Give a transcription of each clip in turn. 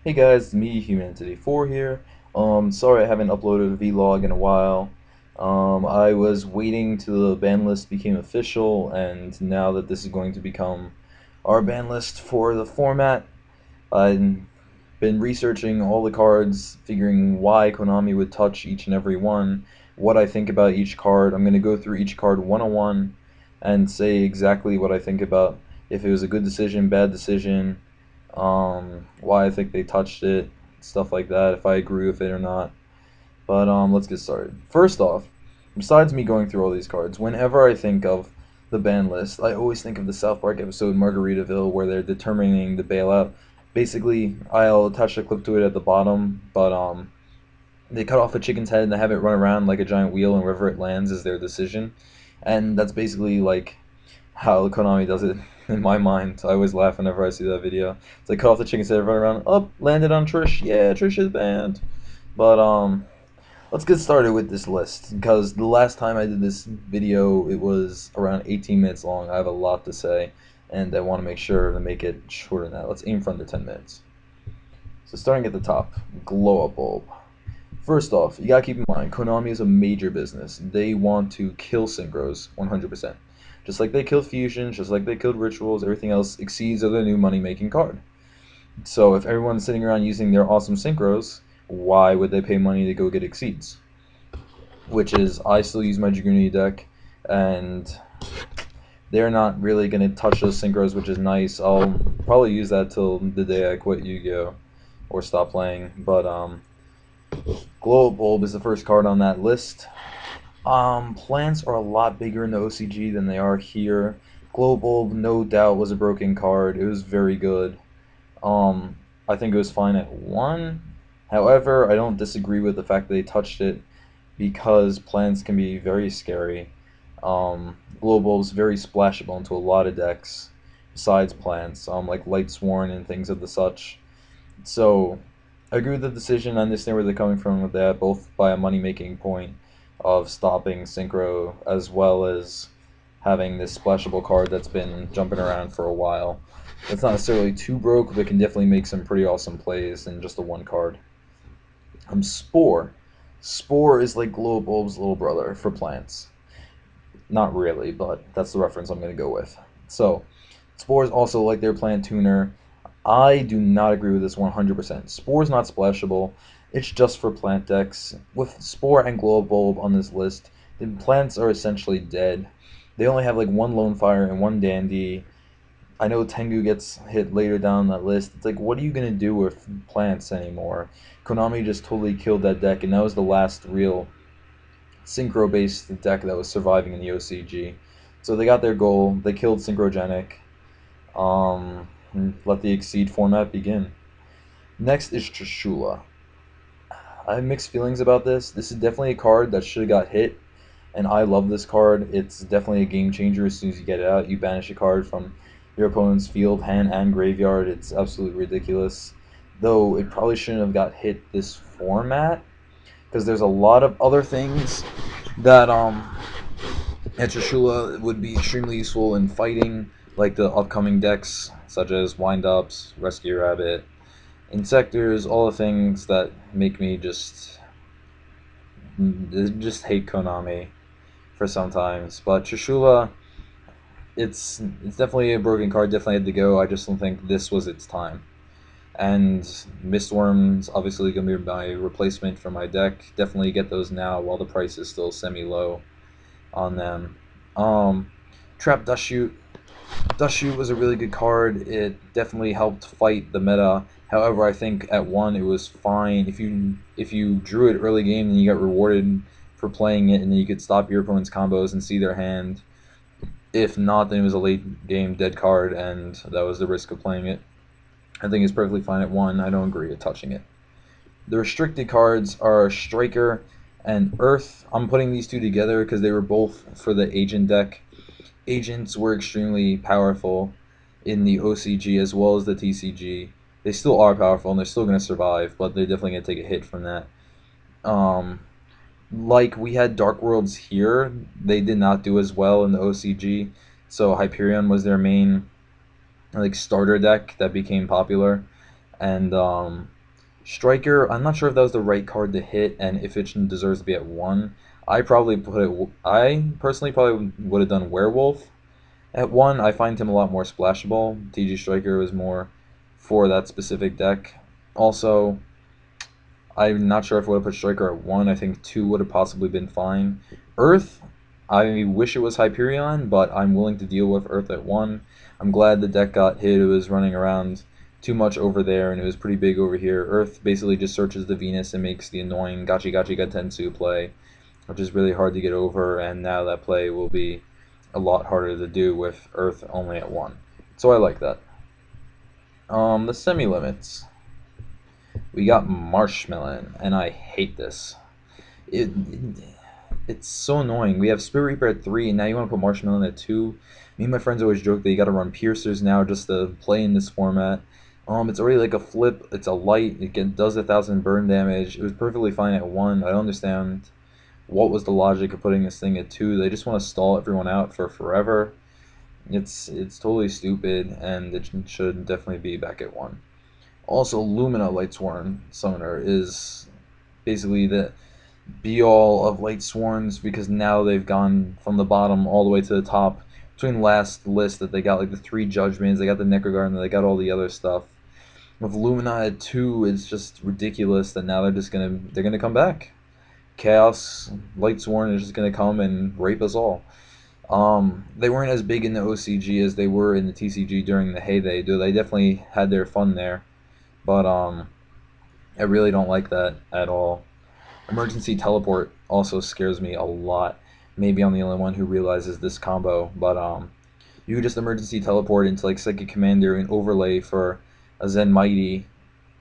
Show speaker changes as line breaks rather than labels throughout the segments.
Hey guys, it's me, Humanity4 here. Sorry I haven't uploaded a vlog in a while. I was waiting till the ban list became official, and now that this is going to become our ban list for the format, I've been researching all the cards, figuring why Konami would touch each and every one, what I think about each card. I'm going to go through each card one-on-one and say exactly what I think about if it was a good decision, bad decision, why I think they touched it, stuff like that, if I agree with it or not. But let's get started. First off, besides me going through all these cards, whenever I think of the ban list, I always think of the South Park episode Margaritaville where they're determining the bailout. Basically, I'll attach a clip to it at the bottom, but they cut off a chicken's head and they have it run around like a giant wheel, and wherever it lands is their decision. And that's basically like how Konami does it in my mind. I always laugh whenever I see that video. It's like cut off the chicken's head, run around, up, landed on Trish. Yeah, Trish is banned. But let's get started with this list because the last time I did this video, it was around 18 minutes long. I have a lot to say, and I want to make sure to make it shorter than that. Let's aim for under 10 minutes. So starting at the top, glow up bulb. First off, you gotta keep in mind, Konami is a major business. They want to kill synchros 100%. Just like they killed fusions, just like they killed rituals, everything else exceeds of their new money-making card. So if everyone's sitting around using their awesome synchros, why would they pay money to go get exceeds? Which is, I still use my Dragooni deck, and they're not really going to touch those synchros, which is nice. I'll probably use that till the day I quit Yu-Gi-Oh! Or stop playing, but Glow Bulb is the first card on that list. Plants are a lot bigger in the OCG than they are here. Glow Bulb, no doubt, was a broken card. It was very good. Um, I think it was fine at 1. However, I don't disagree with the fact that they touched it because plants can be very scary. Glow Bulb's very splashable into a lot of decks besides plants, like Light Sworn and things of the such. So, I agree with the decision. I understand where they're coming from with that, both by a money-making point of stopping Synchro, as well as having this splashable card that's been jumping around for a while. It's not necessarily too broke, but can definitely make some pretty awesome plays in just a one card. Spore. Spore is like Glow Bulb's little brother for plants. Not really, but that's the reference I'm going to go with. So, Spore is also like their plant tuner. I do not agree with this 100%. Spore is not splashable. It's just for plant decks. With Spore and Glow Bulb on this list, the plants are essentially dead. They only have like one Lone Fire and one Dandy. I know Tengu gets hit later down that list. It's like, what are you going to do with plants anymore? Konami just totally killed that deck, and that was the last real synchro-based deck that was surviving in the OCG. So they got their goal. They killed Synchrogenic. And let the Exceed format begin. Next is Trishula. I have mixed feelings about this. This is definitely a card that should have got hit, and I love this card. It's definitely a game changer as soon as you get it out. You banish a card from your opponent's field, hand, and graveyard. It's absolutely ridiculous. Though it probably shouldn't have got hit this format, because there's a lot of other things that Trishula would be extremely useful in fighting, like the upcoming decks such as Wind-Ups, Rescue Rabbit, Insectors, all the things that make me just hate Konami for sometimes. But Trishula, it's definitely a broken card, definitely had to go. I just don't think this was its time. And Mistworm's obviously going to be my replacement for my deck. Definitely get those now while the price is still semi-low on them. Trap Dust Shoot. Dust Shoot was a really good card. It definitely helped fight the meta. However, I think at 1 it was fine. If you drew it early game, then you got rewarded for playing it, and then you could stop your opponent's combos and see their hand. If not, then it was a late game dead card, and that was the risk of playing it. I think it's perfectly fine at 1. I don't agree with touching it. The restricted cards are Striker and Earth. I'm putting these two together because they were both for the Agent deck. Agents were extremely powerful in the OCG as well as the TCG. They still are powerful and they're still going to survive, but they're definitely going to take a hit from that. Like we had Dark Worlds here, they did not do as well in the OCG. So Hyperion was their main like starter deck that became popular. And Striker, I'm not sure if that was the right card to hit and if it deserves to be at 1. I personally probably would have done Werewolf at 1. I find him a lot more splashable. TG Striker was more for that specific deck. Also, I'm not sure if I would have put Striker at 1. I think 2 would have possibly been fine. Earth, I wish it was Hyperion, but I'm willing to deal with Earth at 1. I'm glad the deck got hit. It was running around too much over there, and it was pretty big over here. Earth basically just searches the Venus and makes the annoying Gachi Gachi Gatensu play, which is really hard to get over, and now that play will be a lot harder to do with Earth only at 1. So I like that. The semi-limits. We got Marshmallow, and I hate this. It, it's so annoying. We have Spirit Reaper at 3, and now you want to put Marshmallow at 2. Me and my friends always joke that you got to run Piercers now just to play in this format. It's already like a flip. It's a light. Does 1,000 burn damage. It was perfectly fine at 1. I don't understand what was the logic of putting this thing at 2. They just want to stall everyone out for forever. It's totally stupid, and it should definitely be back at 1. Also, Lumina Lightsworn Summoner is basically the be-all of Light Sworns because now they've gone from the bottom all the way to the top. Between last list that they got like the 3 Judgments, they got the Necroguard, and they got all the other stuff. With Lumina at 2, it's just ridiculous that now they're gonna come back. Chaos Lightsworn is just gonna come and rape us all. They weren't as big in the OCG as they were in the TCG during the heyday, though they definitely had their fun there. But I really don't like that at all. Emergency Teleport also scares me a lot. Maybe I'm the only one who realizes this combo, but you could just Emergency Teleport into like Psychic Commander and overlay for a Zen Mighty,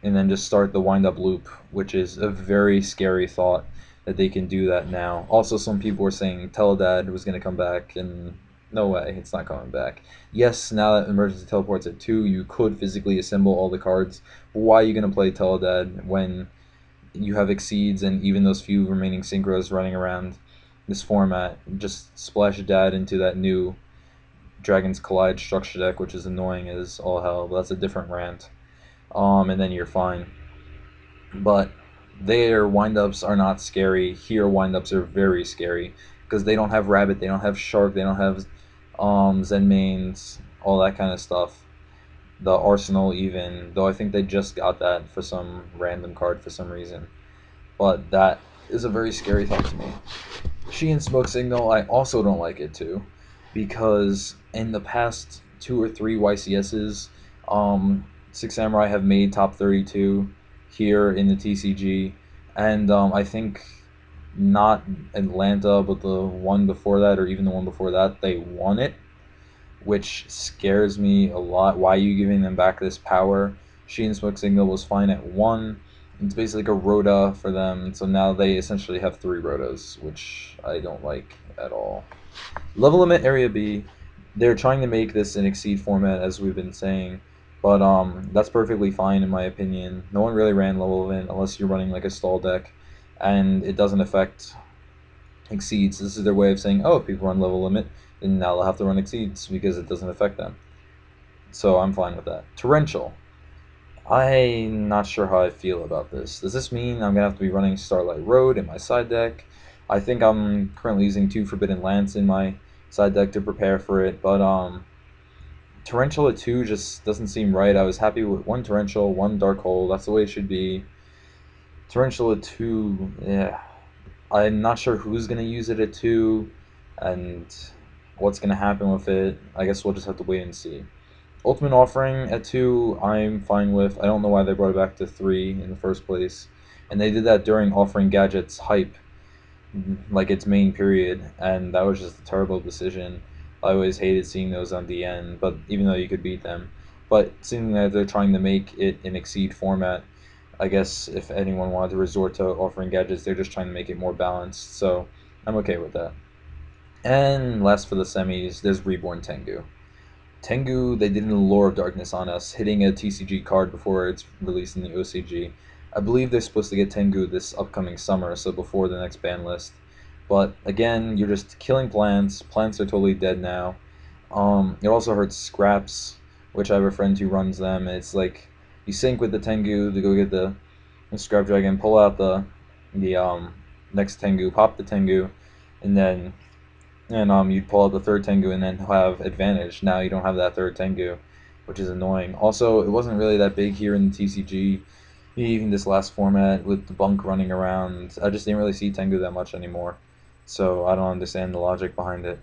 and then just start the wind-up loop, which is a very scary thought that they can do that now. Also, some people were saying Teledad was going to come back, and no way, it's not coming back. Yes, now that Emergency Teleport's at 2, you could physically assemble all the cards, but why are you going to play Teledad when you have Exceeds and even those few remaining Synchros running around this format? Just splash Dad into that new Dragon's Collide structure deck, which is annoying as all hell, but that's a different rant. And then you're fine. But their windups are not scary. Here, windups are very scary because they don't have Rabbit, they don't have Shark, they don't have Zen Mains, all that kind of stuff. The Arsenal, even though I think they just got that for some random card for some reason. But that is a very scary thought to me. She and Smoke Signal, I also don't like it too, because in the past 2 or 3 YCSs, Six Samurai have made top 32 here in the TCG, and I think not Atlanta, but the one before that, or even the one before that, they won it, which scares me a lot. Why are you giving them back this power? She and Smoke Signal was fine at 1. It's basically like a Rhoda for them, so now they essentially have 3 Rhodas, which I don't like at all. Level Limit Area B, they're trying to make this an Exceed format, as we've been saying, but that's perfectly fine in my opinion. No one really ran Level Limit unless you're running like a stall deck, and it doesn't affect Exceeds. This is their way of saying, oh, if people run Level Limit, then now they'll have to run Exceeds because it doesn't affect them. So I'm fine with that. Torrential. I'm not sure how I feel about this. Does this mean I'm going to have to be running Starlight Road in my side deck? I think I'm currently using 2 Forbidden Lance in my side deck to prepare for it, but Torrential at 2 just doesn't seem right. I was happy with 1 Torrential, 1 Dark Hole. That's the way it should be. Torrential at 2, yeah. I'm not sure who's going to use it at 2 and what's going to happen with it. I guess we'll just have to wait and see. Ultimate Offering at 2, I'm fine with. I don't know why they brought it back to 3 in the first place. And they did that during Offering Gadget's hype, like its main period, and that was just a terrible decision. I always hated seeing those on DN, but even though you could beat them. But seeing that they're trying to make it an Exceed format, I guess if anyone wanted to resort to Offering Gadgets, they're just trying to make it more balanced, so I'm okay with that. And last for the semis, there's Reborn Tengu. Tengu, they did an Allure of Darkness on us, hitting a TCG card before it's released in the OCG. I believe they're supposed to get Tengu this upcoming summer, so before the next ban list. But again, you're just killing plants. Plants are totally dead now. It also hurts Scraps, which I have a friend who runs them. It's like You sync with the Tengu to go get the Scrap Dragon, pull out the next Tengu, pop the Tengu, and then you'd pull out the third Tengu and then have advantage. Now you don't have that third Tengu, which is annoying. Also, it wasn't really that big here in the TCG. Even this last format with the bunk running around, I just didn't really see Tengu that much anymore. So I don't understand the logic behind it.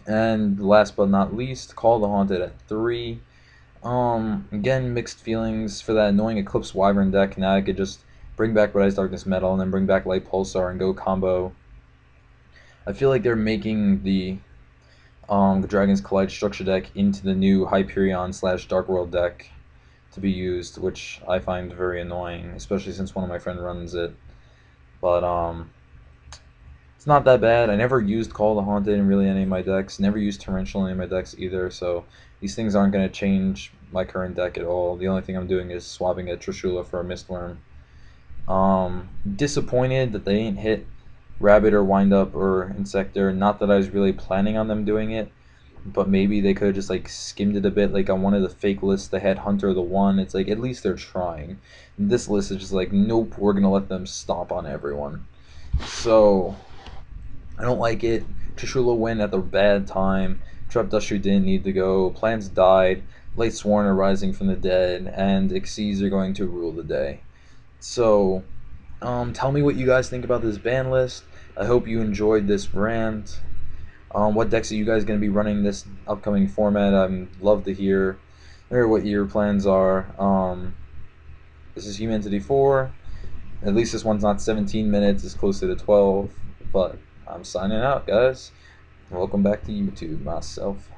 And last but not least, Call the Haunted at 3. Again, mixed feelings for that annoying Eclipse Wyvern deck. Now I could just bring back Red Eyes Darkness Metal and then bring back Light Pulsar and go combo. I feel like they're making the Dragon's Collide structure deck into the new Hyperion / Dark World deck to be used, which I find very annoying, especially since one of my friends runs it. But it's not that bad. I never used Call the Haunted in really any of my decks. Never used Torrential in any of my decks either, so these things aren't going to change my current deck at all. The only thing I'm doing is swapping a Trishula for a Mistworm. Disappointed that they didn't hit Rabbit or Windup or Insector. Not that I was really planning on them doing it, but maybe they could have just like skimmed it a bit. Like on one of the fake lists, they had Hunter the 1. It's like at least they're trying. And this list is just like, nope, we're gonna let them stomp on everyone. So I don't like it. Trishula went at the bad time. Trap Dustry didn't need to go. Plans died. Late Sworn are rising from the dead, and Xyz are going to rule the day. So tell me what you guys think about this ban list. I hope you enjoyed this rant. What decks are you guys going to be running this upcoming format? I'd love to hear what your plans are. This is Humanity 4. At least this one's not 17 minutes. It's closer to 12. But I'm signing out, guys. Welcome back to YouTube, myself.